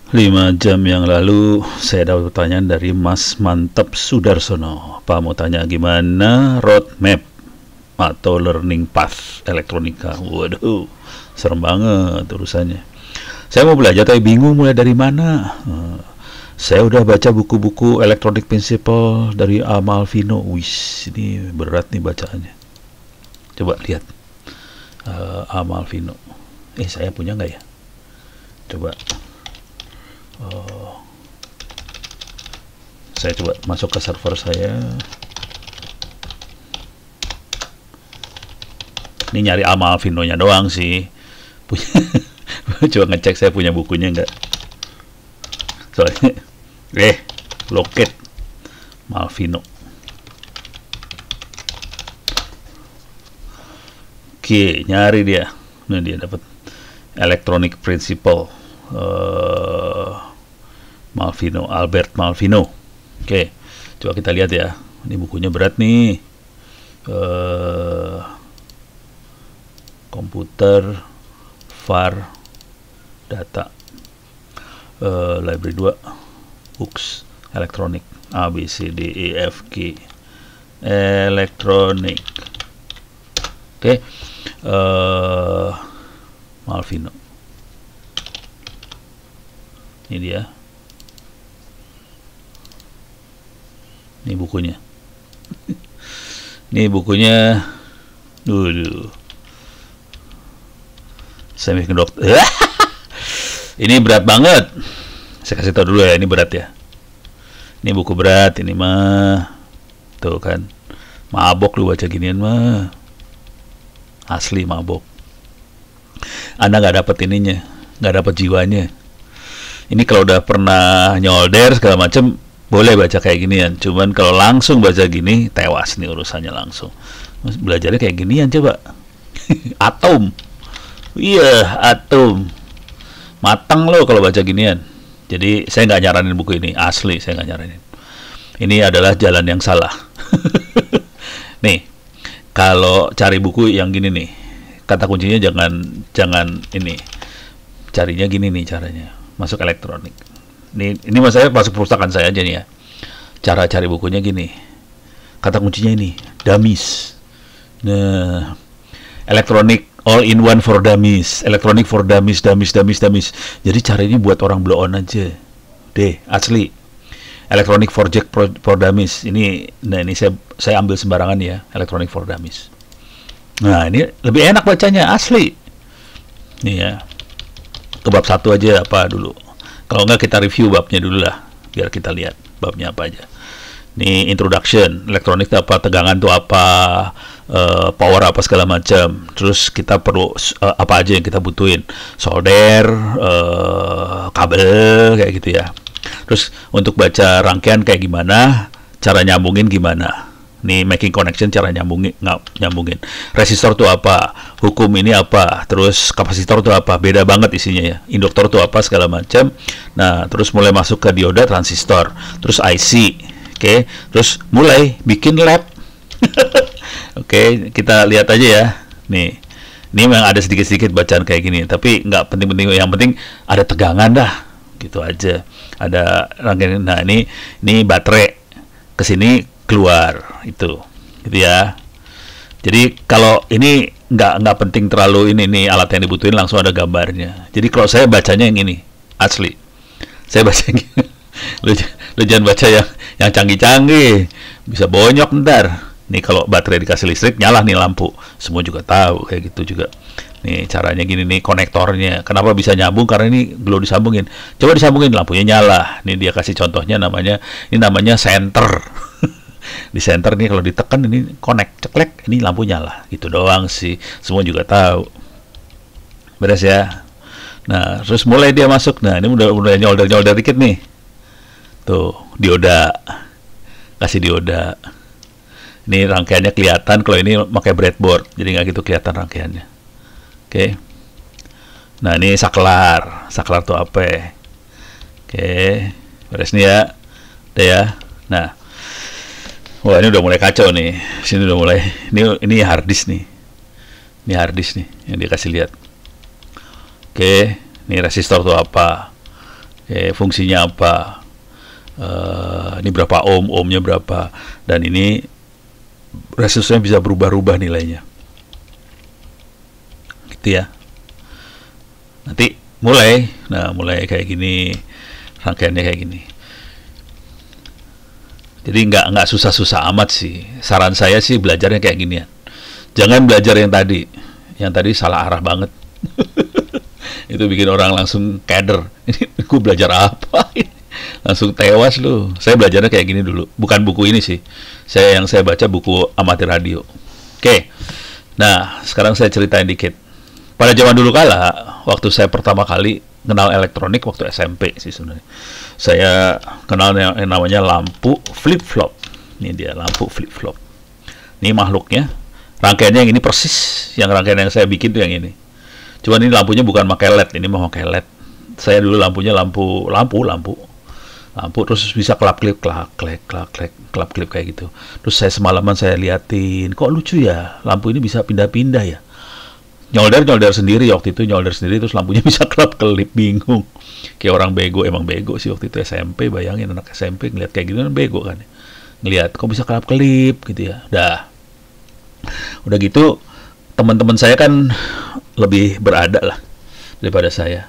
5 jam yang lalu saya dapat pertanyaan dari Mas Mantap Sudarsono. Pak mau tanya gimana roadmap atau learning path elektronika. Waduh, serem banget urusannya. Saya mau belajar tapi bingung mulai dari mana. Saya udah baca buku-buku Electronic Principle dari Amalfino. Wis, ini berat nih bacaannya. Coba lihat Amalfino. Saya punya nggak ya? Coba. Saya coba masuk ke server saya. Ini nyari Amalfino-nya doang sih. Coba ngecek saya punya bukunya enggak. Soalnya locate Malvino. Oke, nyari dia. Nah, dia dapat Electronic Principle. Malvino, Albert Malvino. Oke, coba kita lihat ya. Ini bukunya berat nih. Komputer, VAR, data, library 2, books, elektronik, A, B, C, D, E, F, G, elektronik. Oke, Malvino. Ini dia. Ini bukunya. Ini bukunya. Semiconductor. Ini berat banget. Saya kasih tahu dulu ya, ini berat ya. Ini buku berat, ini mah. Tuh kan. Mabok lu baca ginian mah. Asli mabok. Anda nggak dapat ininya, nggak dapat jiwanya. Ini kalau udah pernah nyolder segala macam boleh baca kayak ginian. Cuman kalau langsung baca gini tewas nih urusannya langsung. Belajarnya kayak ginian coba. Atom. Iya, atom. Matang lo kalau baca ginian. Jadi saya nggak nyaranin buku ini, asli saya nggak nyaranin. Ini adalah jalan yang salah. Nih, kalau cari buku yang gini nih, kata kuncinya jangan ini. Carinya gini nih caranya. Masuk elektronik. Ini saya masuk perpustakaan saya aja nih ya. Cara cari bukunya gini. Kata kuncinya ini, dummies. Nah, elektronik all in one for dummies. Elektronik for dummies. Jadi cara ini buat orang blow on aja. Deh, asli. Elektronik for jack for dummies. Ini saya ambil sembarangan ya, elektronik for dummies. Nah, ini lebih enak bacanya, asli. Nih ya. Ke bab 1 aja apa dulu. Kalau enggak kita review babnya dulu lah, biar kita lihat babnya apa aja. Ini introduction, elektronik itu apa, tegangan itu apa, power apa segala macam. Terus kita perlu apa aja yang kita butuhin, solder, kabel kayak gitu ya. Terus untuk baca rangkaian kayak gimana, cara nyambungin gimana. Nih making connection, cara nyambungin. Resistor itu apa, hukum ini apa, terus kapasitor itu apa, beda banget isinya ya. Induktor itu apa segala macam. Nah, terus mulai masuk ke dioda, transistor, terus IC. Oke, terus mulai bikin lab. Oke, kita lihat aja ya. Nih, ini memang ada sedikit-sedikit bacaan kayak gini, tapi nggak penting-penting. Yang penting ada tegangan dah, gitu aja. Ada rangkaian. Nah, ini baterai kesini keluar itu, gitu ya. Jadi kalau ini nggak penting terlalu ini alat yang dibutuhin langsung ada gambarnya. Jadi kalau saya bacanya yang ini, asli. Saya baca yang gini. Lu jangan baca yang canggih-canggih, bisa bonyok ntar. Nih kalau baterai dikasih listrik nyala nih lampu, semua juga tahu kayak gitu juga. Nih caranya gini nih, konektornya. Kenapa bisa nyambung? Karena ini belum disambungin. Coba disambungin, lampunya nyala. Nih dia kasih contohnya ini namanya center. Di center nih kalau ditekan ini connect, ceklek, ini lampu nyala. Gitu doang sih, semua juga tahu. Beres ya. Nah, terus mulai dia masuk. Nah, ini udah nyolder dikit nih. Tuh, dioda. Kasih dioda. Ini rangkaiannya kelihatan. Kalau ini pakai breadboard, jadi nggak gitu kelihatan rangkaiannya. Oke. Nah, ini saklar. Saklar tuh apa? Oke. Beres nih ya. Udah ya. Nah. Wah, ini udah mulai kacau nih. Sini udah mulai. Ini hard disk nih. Ini hard disk nih yang dia kasih lihat. Oke, ini resistor tuh apa? Fungsinya apa, ini berapa ohm, ohmnya berapa, dan ini resistance bisa berubah-ubah nilainya, gitu ya. Nanti mulai kayak gini, rangkaiannya kayak gini. Jadi nggak susah-susah amat sih. Saran saya sih belajarnya kayak gini ya. Jangan belajar yang tadi salah arah banget. Itu bikin orang langsung keder. Ini gue belajar apa? Langsung tewas lu. Saya belajarnya kayak gini dulu. Bukan buku ini sih. Yang saya baca buku amatir radio. Oke. Nah, sekarang saya ceritain dikit. Pada zaman dulu kala, waktu saya pertama kali kenal elektronik waktu SMP sih sebenarnya. Saya kenal yang namanya lampu flip-flop. Ini dia lampu flip-flop. Ini makhluknya. Rangkaiannya yang ini persis. Yang rangkaian yang saya bikin tuh yang ini. Cuman ini lampunya bukan pakai LED. Ini mau pakai LED. Saya dulu lampunya lampu terus bisa kelap-klip kayak gitu. Terus saya semalaman saya liatin, kok lucu ya, lampu ini bisa pindah-pindah ya. Nyolder sendiri waktu itu, terus lampunya bisa kelap-kelip, bingung. Kayak orang bego, emang bego sih waktu itu SMP, bayangin anak SMP ngeliat kayak gitu kan bego kan. Ngeliat kok bisa kelap-kelip gitu ya. Udah gitu teman-teman saya kan lebih berada lah daripada saya.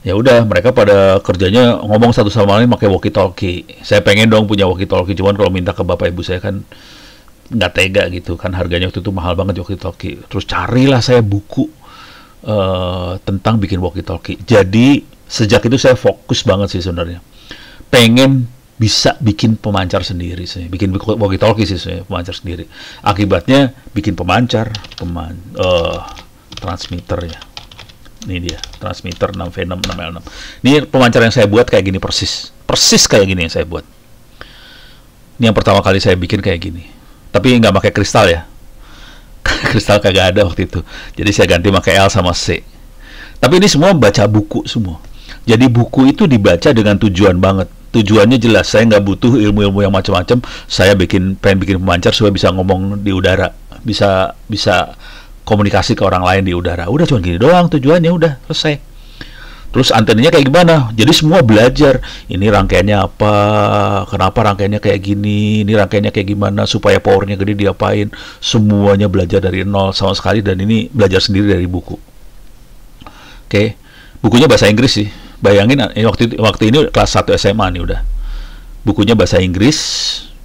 Ya udah, mereka pada kerjanya ngomong satu sama lain pakai walkie-talkie. Saya pengen dong punya walkie-talkie, cuman kalau minta ke bapak ibu saya kan nggak tega gitu kan, harganya waktu itu mahal banget walkie-talkie. Terus carilah saya buku tentang bikin walkie-talkie. Jadi sejak itu saya fokus banget sih sebenarnya, pengen bisa bikin pemancar sendiri sih, bikin walkie-talkie sih saya, pemancar sendiri. Akibatnya bikin pemancar, transmitter ya. Ini dia, transmitter 6V6, 6L6. Ini pemancar yang saya buat kayak gini persis kayak gini yang saya buat. Ini yang pertama kali saya bikin kayak gini. Tapi nggak pakai kristal ya. Kristal kagak ada waktu itu. Jadi saya ganti pakai L sama C. Tapi ini semua baca buku semua. Jadi buku itu dibaca dengan tujuan banget. Tujuannya jelas. Saya nggak butuh ilmu-ilmu yang macam-macam. Saya pengen bikin pemancar supaya bisa ngomong di udara, bisa komunikasi ke orang lain di udara. Udah cuma gini doang tujuannya, udah selesai. Terus antenanya kayak gimana? Jadi semua belajar. Ini rangkaiannya apa? Kenapa rangkaiannya kayak gini? Ini rangkaiannya kayak gimana? Supaya powernya gede diapain? Semuanya belajar dari nol sama sekali, dan ini belajar sendiri dari buku. Oke. Bukunya bahasa Inggris sih. Bayangin waktu ini kelas 1 SMA nih udah. Bukunya bahasa Inggris,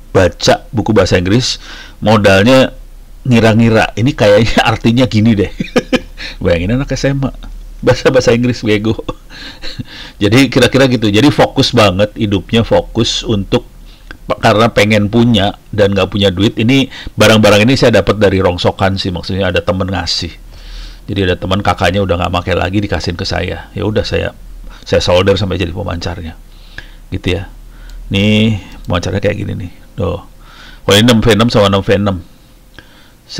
baca buku bahasa Inggris, modalnya ngira-ngira ini kayaknya artinya gini deh. Bayangin anak SMA bahasa Inggris bego. Jadi kira-kira gitu. Jadi fokus banget hidupnya, fokus untuk, karena pengen punya dan nggak punya duit. Ini barang-barang ini saya dapat dari rongsokan sih, maksudnya ada temen ngasih. Jadi ada teman kakaknya udah nggak pakai lagi, dikasihin ke saya. Ya udah saya solder sampai jadi pemancarnya, gitu ya. Nih pemancarnya kayak gini nih. Tuh. Kalau ini 6V6 sama 6V6.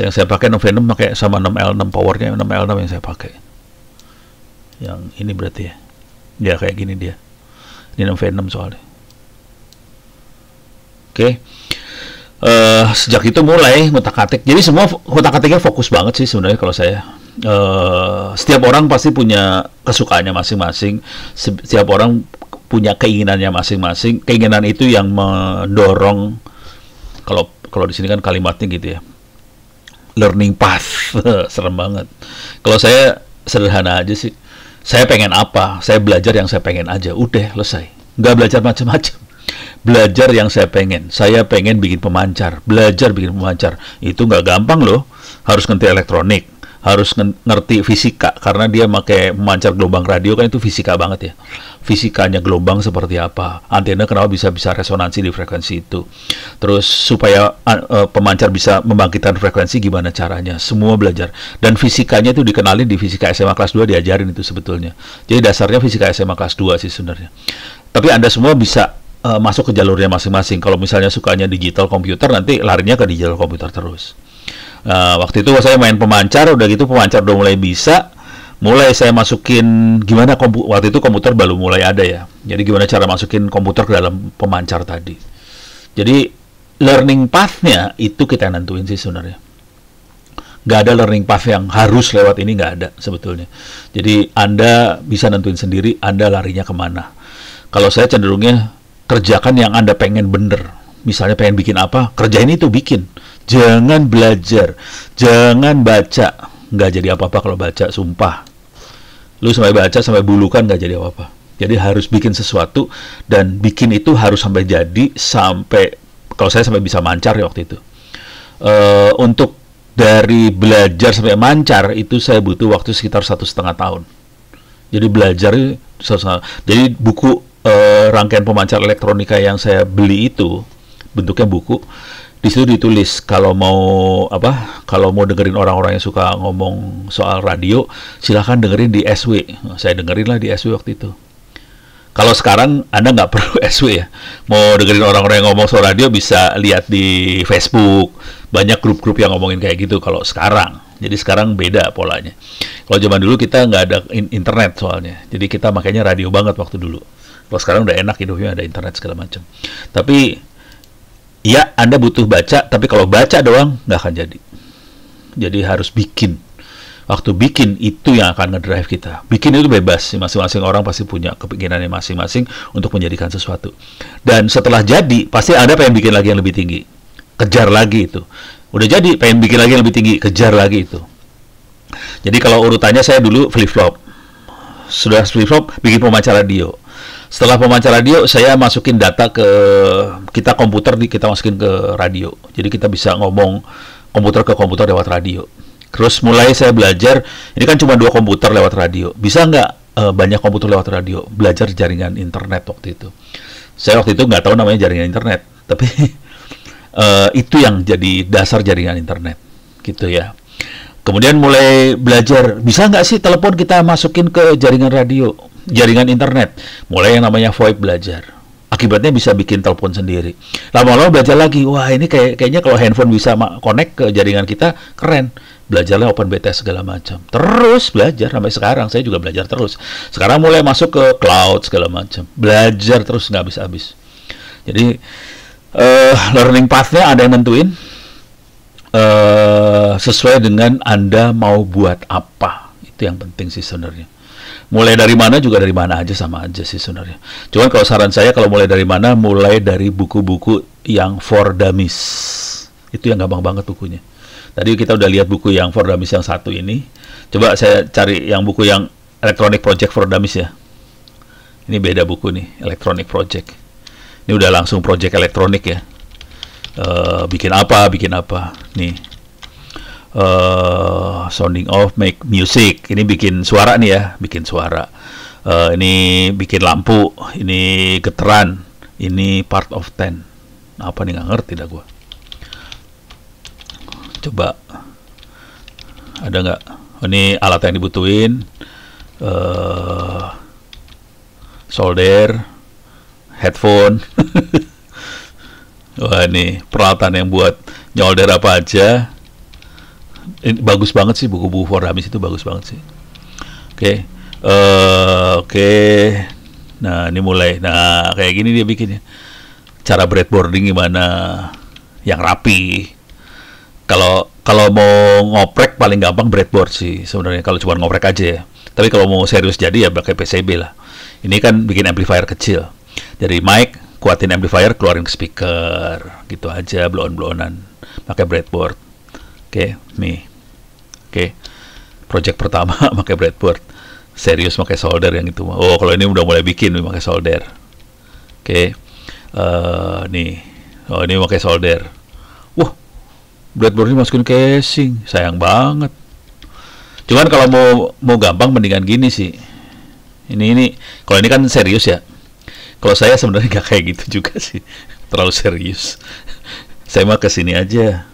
Yang saya pakai 6V6 pakai sama 6L6, powernya 6L6 yang saya pakai. Yang ini berarti ya. Ya kayak gini dia. Ini 6V6 soalnya. Oke. Sejak itu mulai ngutak-atik. Jadi semua ngutak-atiknya fokus banget sih sebenarnya kalau saya. Setiap orang pasti punya kesukaannya masing-masing. Setiap orang punya keinginannya masing-masing. Keinginan itu yang mendorong, kalau di sini kan kalimatnya gitu ya, learning path. Serem banget. Kalau saya sederhana aja sih. Saya pengen apa? Saya belajar yang saya pengen aja. Udah, selesai. Nggak belajar macam-macam. Belajar yang saya pengen. Saya pengen bikin pemancar. Belajar bikin pemancar. Itu nggak gampang loh. Harus ngerti elektronik. Harus ngerti fisika. Karena dia pakai pemancar gelombang radio kan, itu fisika banget ya. Fisikanya gelombang seperti apa, antena kenapa bisa resonansi di frekuensi itu, terus supaya pemancar bisa membangkitkan frekuensi gimana caranya, semua belajar. Dan fisikanya itu dikenalin di fisika SMA kelas 2, diajarin itu sebetulnya. Jadi dasarnya fisika SMA kelas 2 sih sebenarnya. Tapi Anda semua bisa masuk ke jalurnya masing-masing. Kalau misalnya sukanya digital komputer, nanti larinya ke digital komputer terus. Waktu itu saya main pemancar, udah gitu pemancar udah mulai bisa. Mulai saya masukin gimana waktu itu komputer baru mulai ada ya. Jadi gimana cara masukin komputer ke dalam pemancar tadi. Jadi learning path-nya itu kita nentuin sih sebenarnya. Nggak ada learning path yang harus lewat ini, nggak ada sebetulnya. Jadi Anda bisa nentuin sendiri Anda larinya kemana. Kalau saya cenderungnya kerjakan yang Anda pengen bener. Misalnya pengen bikin apa, kerjain itu, bikin. Jangan belajar, jangan baca. Nggak jadi apa-apa kalau baca, sumpah. Lu sampai baca, sampai bulukan nggak jadi apa-apa. Jadi harus bikin sesuatu, dan bikin itu harus sampai jadi, sampai, kalau saya sampai bisa mancar ya waktu itu. Untuk dari belajar sampai mancar, itu saya butuh waktu sekitar 1,5 tahun. Jadi belajar, jadi buku rangkaian pemancar elektronika yang saya beli itu, bentuknya buku, di situ ditulis kalau mau dengerin orang-orang yang suka ngomong soal radio, silahkan dengerin di SW. Saya dengerin lah di SW waktu itu. Kalau sekarang Anda nggak perlu SW ya, mau dengerin orang-orang yang ngomong soal radio bisa lihat di Facebook, banyak grup-grup yang ngomongin kayak gitu kalau sekarang. Jadi sekarang beda polanya. Kalau zaman dulu kita nggak ada internet soalnya, jadi kita makanya radio banget waktu dulu. Kalau sekarang udah enak hidupnya, ada internet segala macam. Tapi ya, Anda butuh baca, tapi kalau baca doang nggak akan jadi. Jadi harus bikin. Waktu bikin itu yang akan ngedrive kita. Bikin itu bebas, masing-masing orang pasti punya kepinginannya masing-masing untuk menjadikan sesuatu. Dan setelah jadi, pasti Anda pengen bikin lagi yang lebih tinggi. Kejar lagi itu. Udah jadi, pengen bikin lagi yang lebih tinggi, kejar lagi itu. Jadi kalau urutannya saya dulu flip-flop. Sudah flip-flop, bikin pemancar radio. Setelah pemancar radio, saya masukin data ke kita komputer, kita masukin ke radio. Jadi kita bisa ngomong komputer ke komputer lewat radio. Terus mulai saya belajar, ini kan cuma 2 komputer lewat radio. Bisa nggak banyak komputer lewat radio? Belajar jaringan internet waktu itu. Saya waktu itu nggak tahu namanya jaringan internet, tapi itu yang jadi dasar jaringan internet, gitu ya. Kemudian mulai belajar, bisa nggak sih telepon kita masukin ke jaringan radio? Jaringan internet, mulai yang namanya VoIP belajar. Akibatnya bisa bikin telepon sendiri. Lama-lama belajar lagi, wah ini kayaknya kalau handphone bisa connect ke jaringan kita, keren. Belajarlah OpenBTS segala macam. Terus belajar sampai sekarang, saya juga belajar terus. Sekarang mulai masuk ke cloud segala macam. Belajar terus nggak habis-habis. Jadi learning path-nya ada yang nentuin. Sesuai dengan Anda mau buat apa. Itu yang penting sih sebenarnya. Mulai dari mana juga dari mana aja sama aja sih sebenarnya. Cuman kalau saran saya kalau mulai dari mana, mulai dari buku-buku yang for dummies. Itu yang gampang banget bukunya. Tadi kita udah lihat buku yang for dummies yang satu ini. Coba saya cari yang buku yang Electronic Project for Dummies ya. Ini beda buku nih, Electronic Project. Ini udah langsung project elektronik ya. Bikin apa. Nih. Sounding off, make music. Ini bikin suara nih ya, bikin suara. Ini bikin lampu, ini getaran, ini part of 10. Apa nih, nggak ngerti dah gua. Coba ada nggak? Ini alat yang dibutuhin, solder, headphone. Wah, ini peralatan yang buat nyolder apa aja. Ini bagus banget sih, buku-buku for dummies itu bagus banget sih. Oke. Nah, ini mulai. Nah, kayak gini dia bikinnya. Cara breadboarding gimana yang rapi. Kalau mau ngoprek paling gampang breadboard sih sebenarnya, kalau cuma ngoprek aja ya. Tapi kalau mau serius jadi ya pakai PCB lah. Ini kan bikin amplifier kecil. Dari mic, kuatin amplifier, keluarin ke speaker. Gitu aja, blow-on-blow-onan. Pakai breadboard. Oke, nih. Oke. Project pertama pakai breadboard. Serius pakai solder yang itu. Oh, kalau ini udah mulai bikin pakai solder. Oke. Nih. Oh, ini pakai solder. Wah, breadboardnya masukin casing. Sayang banget. Cuman kalau mau gampang mendingan gini sih. Ini kalau ini kan serius ya. Kalau saya sebenarnya nggak kayak gitu juga sih. Terlalu serius. Saya mah kesini aja.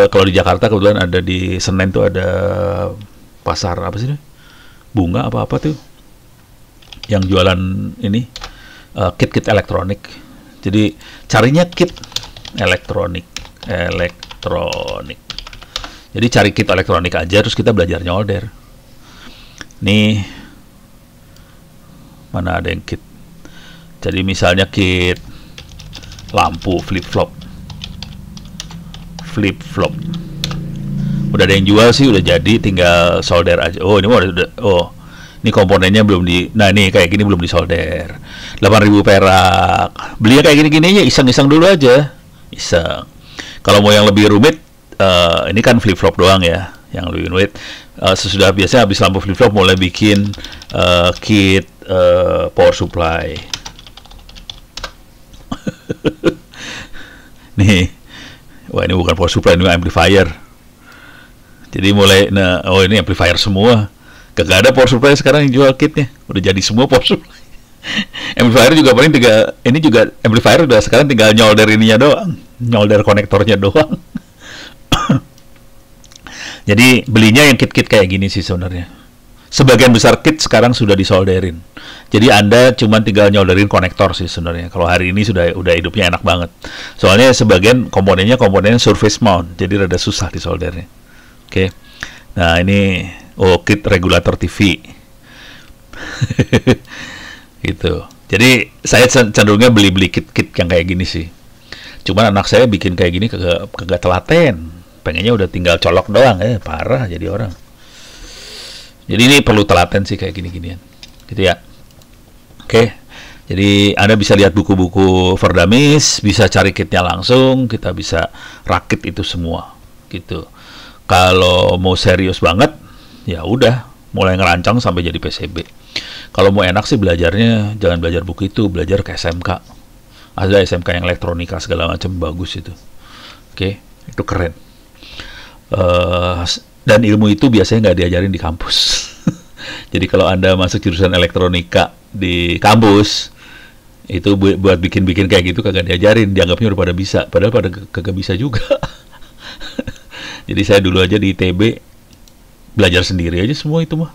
Kalau di Jakarta kebetulan ada di Senen tuh ada pasar apa sih? Bunga apa tuh? Yang jualan ini kit-kit elektronik. Jadi carinya kit elektronik. Jadi cari kit elektronik aja, terus kita belajar nyolder. Nih, mana ada yang kit? Jadi misalnya kit lampu flip-flop. Udah ada yang jual sih, udah jadi, tinggal solder aja. Oh, ini udah. Oh, Ini komponennya belum nah ini kayak gini belum disolder. 8.000 perak. Belinya kayak gini-gini aja, iseng-iseng dulu aja. Iseng. Kalau mau yang lebih rumit, ini kan flip-flop doang ya. Yang lebih rumit. Sesudah biasanya habis lampu flip-flop mulai bikin kit power supply. Nih. Wah, ini bukan power supply, ini amplifier. Jadi mulai, oh ini amplifier semua. Kagak ada power supply sekarang yang jual kitnya. Udah jadi semua power supply. Amplifier juga paling ini juga amplifier udah sekarang tinggal nyolder ininya doang. Nyolder konektornya doang. Jadi belinya yang kit-kit kayak gini sih sebenarnya. Sebagian besar kit sekarang sudah disolderin. Jadi Anda cuma tinggal nyolderin konektor sih sebenarnya. Kalau hari ini udah hidupnya enak banget. Soalnya sebagian komponennya surface mount, jadi rada susah disoldernya. Oke. Nah, ini kit regulator TV. Gitu. Jadi saya cenderungnya beli kit-kit yang kayak gini sih. Cuman anak saya bikin kayak gini kagak telaten. Pengennya udah tinggal colok doang, parah jadi orang. Jadi ini perlu telaten sih kayak gini-ginian. Gitu ya. Oke. Jadi Anda bisa lihat buku-buku Verdamis, bisa cari kitnya langsung, kita bisa rakit itu semua. Gitu. Kalau mau serius banget, ya udah mulai ngerancang sampai jadi PCB. Kalau mau enak sih belajarnya jangan belajar buku itu, belajar ke SMK. Ada SMK yang elektronika segala macam bagus itu. Oke, itu keren. Dan ilmu itu biasanya nggak diajarin di kampus. Jadi kalau Anda masuk jurusan elektronika di kampus, itu buat bikin-bikin kayak gitu kagak diajarin, dianggapnya udah pada bisa, padahal pada kagak bisa juga. Jadi saya dulu aja di ITB belajar sendiri aja semua itu mah.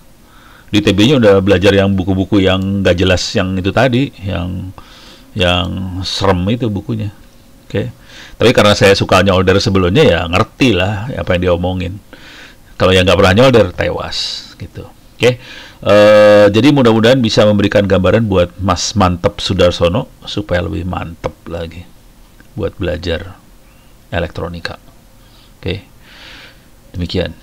Di ITB-nya udah belajar yang buku-buku yang nggak jelas yang itu tadi, yang serem itu bukunya. Oke. Tapi karena saya suka nyolder sebelumnya ya ngerti lah apa yang dia omongin. Kalau yang nggak pernah nyolder tewas gitu. Oke. Jadi mudah-mudahan bisa memberikan gambaran buat Mas Mantep Sudarsono supaya lebih mantep lagi buat belajar elektronika. Oke. Demikian.